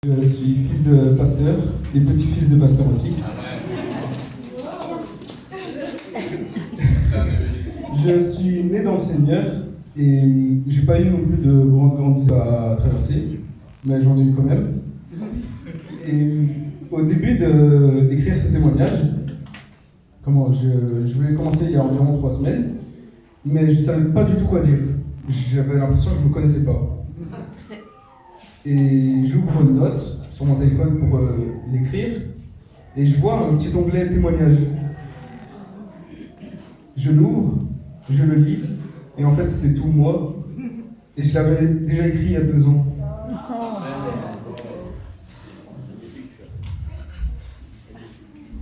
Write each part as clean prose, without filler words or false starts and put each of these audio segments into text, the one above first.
Je suis fils de pasteur et petit-fils de pasteur aussi. Je suis né dans le Seigneur et j'ai pas eu non plus de grandes à traverser, mais j'en ai eu quand même. Et au début d'écrire ce témoignage, je voulais commencer il y a environ 3 semaines, mais je savais pas du tout quoi dire. J'avais l'impression que je me connaissais pas. Et j'ouvre une note sur mon téléphone pour l'écrire, et je vois un petit onglet témoignage. Je l'ouvre, je le lis, et en fait c'était tout moi, et je l'avais déjà écrit il y a 2 ans.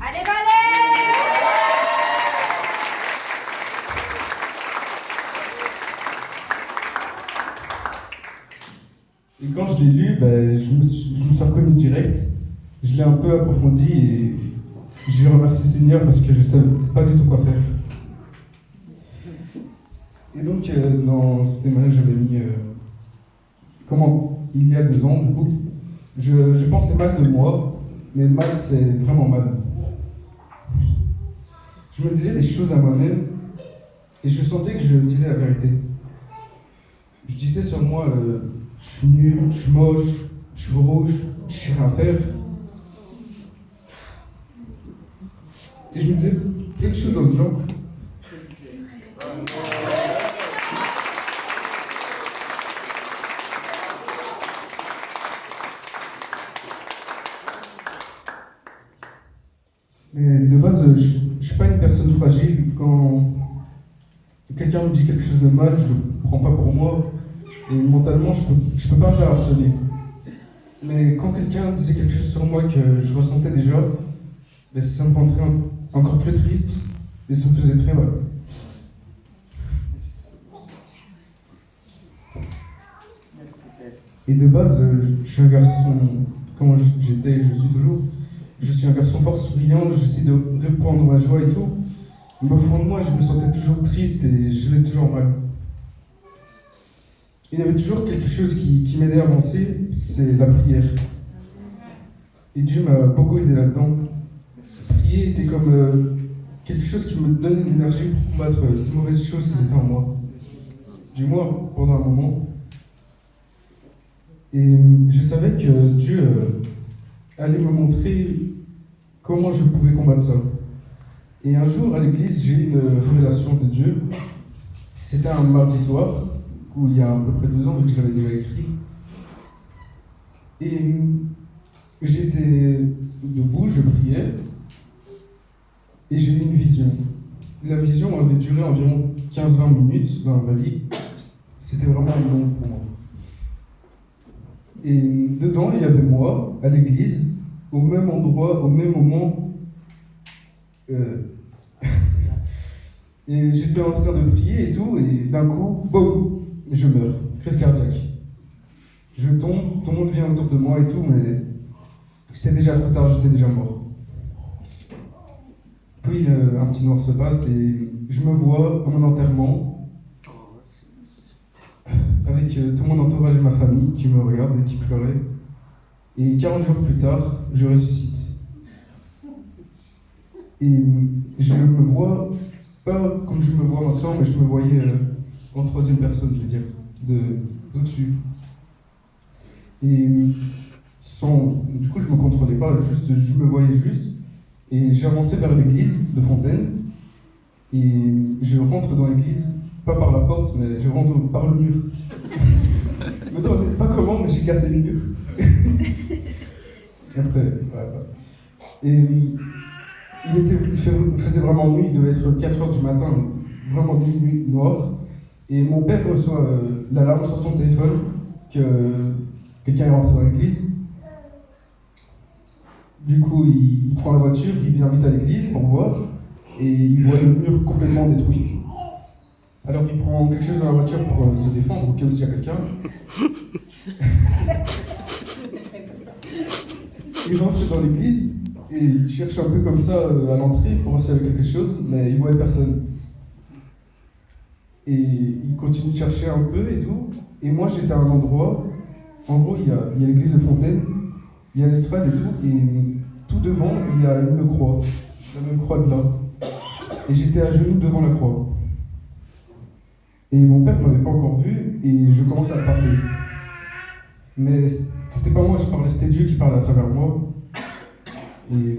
Allez, Valère! Et quand je l'ai lu, je me suis reconnu direct. Je l'ai un peu approfondi et j'ai remercié Seigneur parce que je ne savais pas du tout quoi faire. Et donc, dans ce témoignage, j'avais mis comment il y a 2 ans, du coup, je pensais mal de moi, mais mal, c'est vraiment mal. Je me disais des choses à moi-même et je sentais que je disais la vérité. Je disais sur moi, je suis nul, je suis moche, je suis gros, je sais rien faire. Et je me disais quelque chose dans le genre. Mais de base, je ne suis pas une personne fragile. Quand quelqu'un me dit quelque chose de mal, je ne le prends pas pour moi. Et mentalement, je peux pas me faire harceler. Mais quand quelqu'un disait quelque chose sur moi que je ressentais déjà, ça me rendrait encore plus triste et ça me faisait très mal. Et de base, je suis un garçon, comment j'étais, je suis toujours, je suis un garçon fort souriant, j'essaie de répandre ma joie et tout. Mais au fond de moi, je me sentais toujours triste et je l'ai toujours mal. Il y avait toujours quelque chose qui m'aidait à avancer, c'est la prière. Et Dieu m'a beaucoup aidé là-dedans. Prier était comme quelque chose qui me donne l'énergie pour combattre ces mauvaises choses qui étaient en moi. Du moins, pendant un moment. Et je savais que Dieu allait me montrer comment je pouvais combattre ça. Et un jour, à l'église, j'ai eu une révélation de Dieu. C'était un mardi soir, où il y a à peu près 2 ans, vu que je l'avais déjà écrit. Et j'étais debout, je priais, et j'ai eu une vision. La vision avait duré environ 15-20 minutes dans la vie. C'était vraiment long pour moi. Et dedans, il y avait moi, à l'église, au même endroit, au même moment. Et j'étais en train de prier et tout, et d'un coup, boum, je meurs, crise cardiaque. Je tombe, tout le monde vient autour de moi et tout, mais c'était déjà trop tard, j'étais déjà mort. Puis un petit noir se passe et je me vois à mon enterrement, avec tout mon entourage et ma famille qui me regardent et qui pleuraient. Et 40 jours plus tard, je ressuscite. Et je me vois, pas comme je me vois maintenant, mais je me voyais en 3e personne, je veux dire, d'au-dessus. Et du coup, je me contrôlais pas, juste, je me voyais juste. Et j'ai avancé vers l'église de Fontaine. Et je rentre dans l'église, pas par la porte, mais je rentre par le mur. Je me demandais pas comment, mais j'ai cassé le mur. Et après, voilà. Et il faisait vraiment nuit, il devait être 4h du matin, vraiment nuit noire. Et mon père reçoit l'alarme sur son téléphone que quelqu'un est rentré dans l'église. Du coup, il prend la voiture, il vient vite à l'église pour voir, et il voit le mur complètement détruit. Alors il prend quelque chose dans la voiture pour se défendre, au cas où il y a quelqu'un. Il rentre dans l'église, et il cherche un peu comme ça à l'entrée pour voir s'il y avait quelque chose, mais il ne voyait personne. Et il continue de chercher un peu et tout. Et moi, j'étais à un endroit, en gros, il y a l'église de Fontaine, il y a l'estrade et tout devant, il y a une croix, la même croix de là. Et j'étais à genoux devant la croix. Et mon père ne m'avait pas encore vu, et je commence à parler. Mais c'était pas moi, je parlais, c'était Dieu qui parlait à travers moi. Et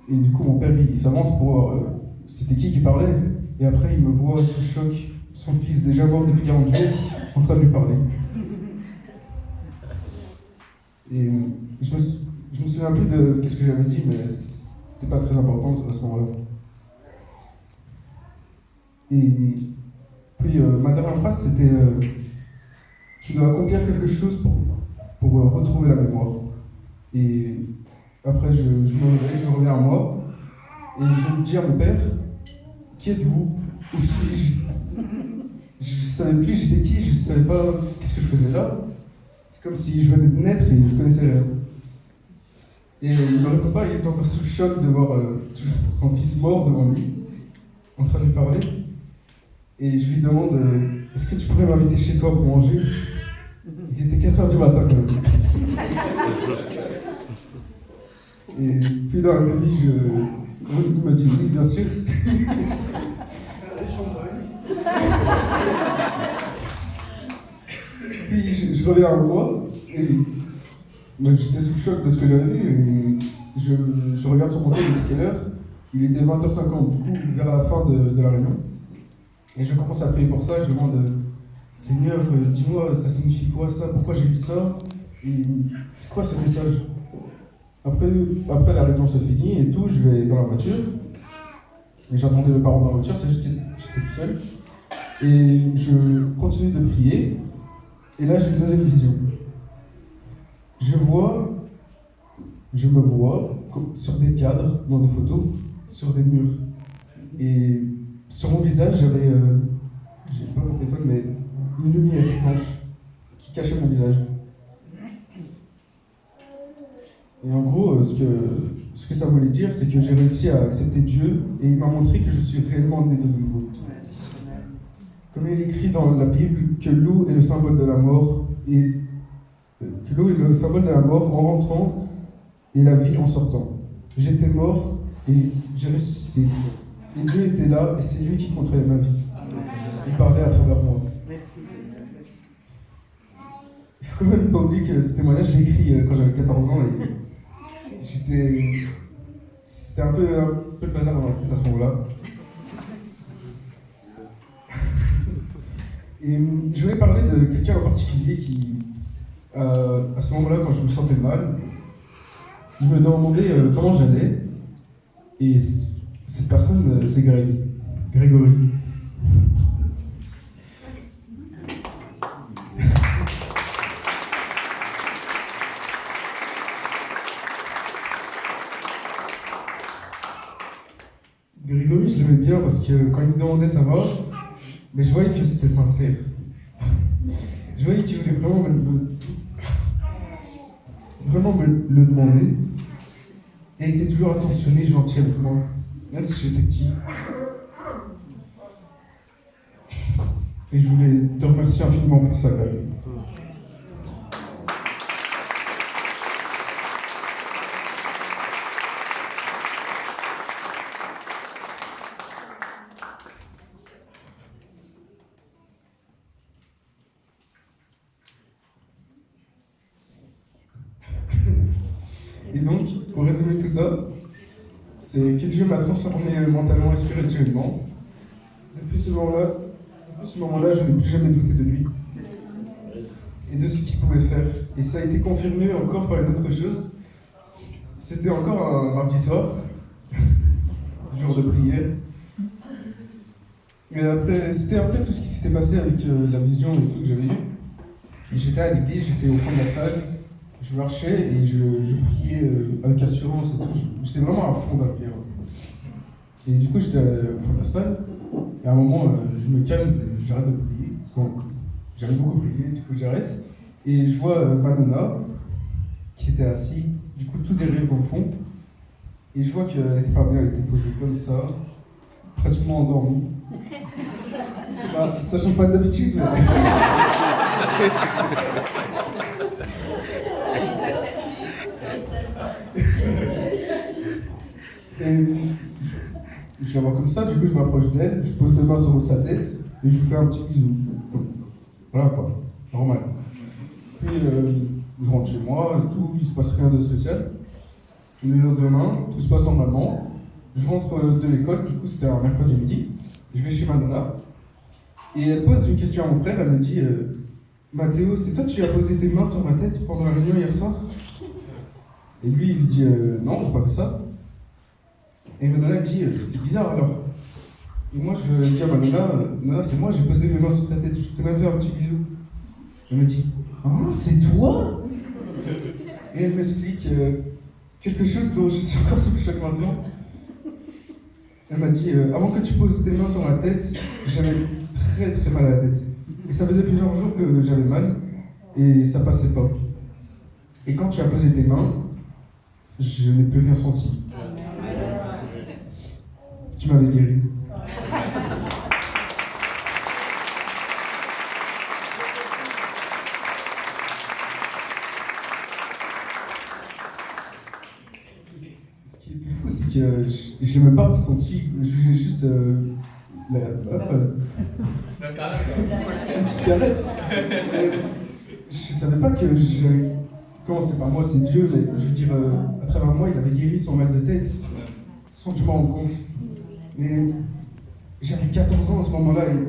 du coup, mon père, il s'avance pour voir c'était qui parlait. Et après, il me voit sous le choc, son fils déjà mort depuis 40 jours, en train de lui parler. Et je me souviens plus de qu'est-ce que j'avais dit, mais c'était pas très important à ce moment-là. Et puis, ma dernière phrase, c'était tu dois accomplir quelque chose pour retrouver la mémoire. Et après, je me réveille, je reviens à moi, et je me dis à mon père, qui êtes-vous? Où suis-je? Je ne savais plus j'étais qui, je ne savais pas qu'est-ce que je faisais là. C'est comme si je venais de naître et je connaissais rien. Et il ne me répond pas, il est encore sous le choc de voir son fils mort devant lui, en train de lui parler. Et je lui demande, est-ce que tu pourrais m'inviter chez toi pour manger? Il était 4h du matin quand même. Et puis dans la vraie vie, il m'a dit oui, bien sûr. Puis je reviens à moi, et j'étais sous le choc de ce que j'avais vu, et je regarde sur mon téléphone, il était quelle heure? Il était 20h50, du coup, vers la fin de la réunion. Et je commence à prier pour ça, je demande, Seigneur, dis-moi, ça signifie quoi ça? Pourquoi j'ai lu ça? Et c'est quoi ce message? Après la réunion se finit et tout, je vais dans la voiture, et j'attendais mes parents dans la voiture, j'étais tout seul. Et je continue de prier, et là j'ai une deuxième vision. Je me vois sur des cadres, dans des photos, sur des murs. Et sur mon visage, j'avais, j'ai pas mon téléphone, mais une lumière blanche qui cachait mon visage. Et en gros, ce que ça voulait dire, c'est que j'ai réussi à accepter Dieu, et il m'a montré que je suis réellement né de nouveau. Comme il est écrit dans la Bible, que l'eau est le symbole de la mort, en rentrant et la vie en sortant. J'étais mort et j'ai ressuscité. Et Dieu était là et c'est lui qui contrôlait ma vie. Il parlait à travers moi. Il faut quand même pas oublier que ce témoignage, je l'ai écrit quand j'avais 14 ans et c'était un peu le bazar dans ma tête à ce moment-là. Et je voulais parler de quelqu'un en particulier qui, à ce moment-là, quand je me sentais mal, il me demandait comment j'allais. Et cette personne, c'est Grégory. Grégory, je l'aimais bien parce que quand il me demandait ça va, mais je voyais que c'était sincère. Je voyais qu'il voulait vraiment me le demander. Et il était toujours attentionné, gentil avec moi, même si j'étais petit. Et je voulais te remercier infiniment pour ça, Grégory. Et donc, pour résumer tout ça, c'est que Dieu m'a transformé mentalement et spirituellement. Depuis ce moment-là, je n'ai plus jamais douté de lui et de ce qu'il pouvait faire. Et ça a été confirmé encore par une autre chose. C'était encore un mardi soir, jour de prière. Mais après, c'était après tout ce qui s'était passé avec la vision et tout que j'avais eu. Et j'étais à l'église, j'étais au fond de la salle. Je marchais et je priais avec assurance et tout. J'étais vraiment à fond dans la prière. Et du coup, j'étais au fond de la salle. Et à un moment, je me calme, j'arrête de prier. J'avais beaucoup prié, du coup, j'arrête. Et je vois Manona qui était assise, du coup, tout derrière dans le fond. Et je vois qu'elle était pas bien, elle était posée comme ça, pratiquement endormie. Bah, ça change pas d'habitude, mais. Et je la vois comme ça, du coup je m'approche d'elle, je pose 2 mains sur sa tête et je lui fais un petit bisou. Voilà quoi, normal. Puis je rentre chez moi et tout, il se passe rien de spécial. Le lendemain, tout se passe normalement. Je rentre de l'école, du coup c'était un mercredi midi. Je vais chez ma nonna et elle pose une question à mon frère, elle me dit Mathéo, c'est toi tu as posé tes mains sur ma tête pendant la réunion hier soir? Et lui il lui dit non, j'ai pas fait ça. Et ma nonna elle dit c'est bizarre alors. Et moi je dis à ma nonna, c'est moi, j'ai posé mes mains sur ta tête, je t'ai même fait un petit bisou. Elle me dit ah, c'est toi? Et elle m'explique quelque chose dont je suis encore sous le choc maintenant. Elle m'a dit avant que tu poses tes mains sur ma tête, j'avais très très mal à la tête. Et ça faisait plusieurs jours que j'avais mal et ça passait pas. Et quand tu as posé tes mains, je n'ai plus rien senti. Tu m'avais guéri. Ce qui est plus fou, c'est que je l'ai même pas ressenti. J'ai juste une petite caresse. Je savais pas que j'allais. Comment c'est pas moi, c'est Dieu, mais je veux dire, à travers moi, il avait guéri son mal de tête, sans que je m'en rende compte. Mais j'avais 14 ans à ce moment-là et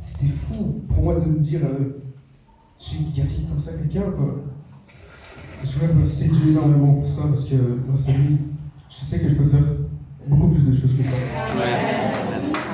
c'était fou pour moi de me dire j'ai guéri comme ça quelqu'un, quoi. Je veux remercier Dieu énormément pour ça parce que grâce à lui, je sais que je peux faire beaucoup plus de choses que ça. Amen.